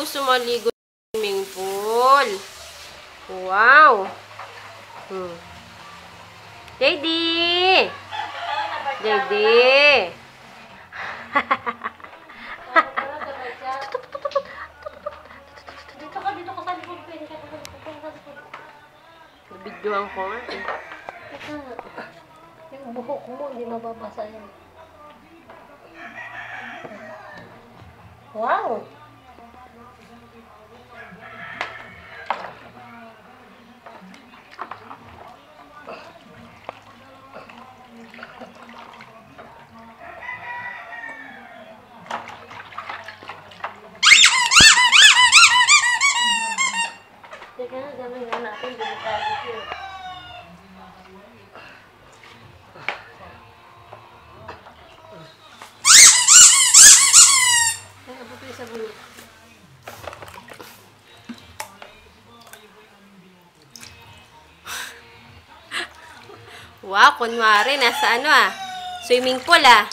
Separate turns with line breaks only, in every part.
gusto maligo sa swimming pool. Wow. JD! JD!
Dito ka sa likod.
Nabidyohan ko nga eh.
Yung buhok mo, hindi mababasa yan. Wow! Teka na, gawin nga natin. Delikado ito. Ay, abot yung sabon.
Wow, kunwari, nasa ano ah. Swimming pool ah.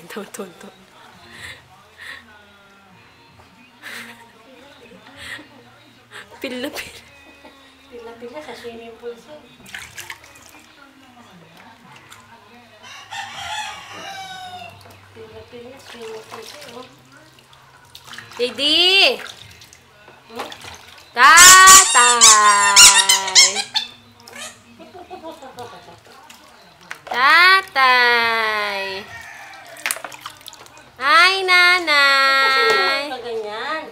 Ito. Pila.
Pila sa swimming pool siya. Pila swimming pool siya, oh.
JD! Tatay! Tatay! Ay, nanay!
Kasi ganyan.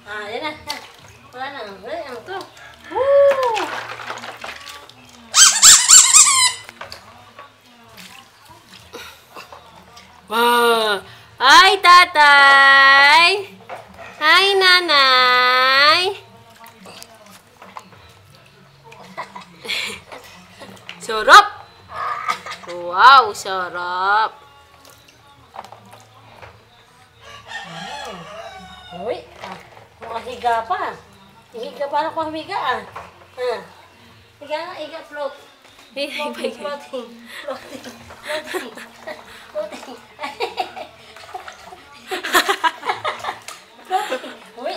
Ah, yan na. Wala na. Ay, ang to. Woo!
Wow! Ay, tatay! Ay, nanay! Sarap! Wow, sarap!
Uy, makahiga pa. Higa pa ako humiga ah. Higa nga, higa, float. Floating. Uy,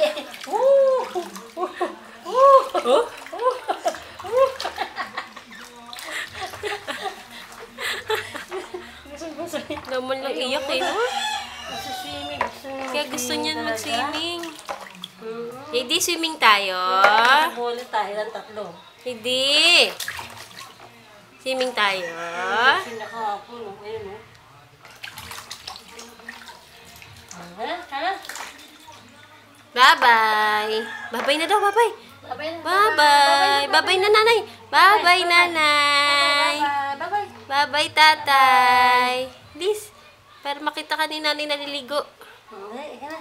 Naman lang iyak eh, no?
Swimming.
Kaya gusto niyan mag-swimming. Hindi, swimming tayo.
Bola tayo ng tatlo.
Hindi. Swimming tayo.
Sinakahapon, ayun o. Hala.
Bye-bye. Bye-bye na daw, bye-bye. Bye-bye. Bye-bye na, nanay. Bye-bye, nanay.
Bye-bye.
Bye-bye, tatay. Please, para makita ka ni nanay naliligo.
Ay, ika na.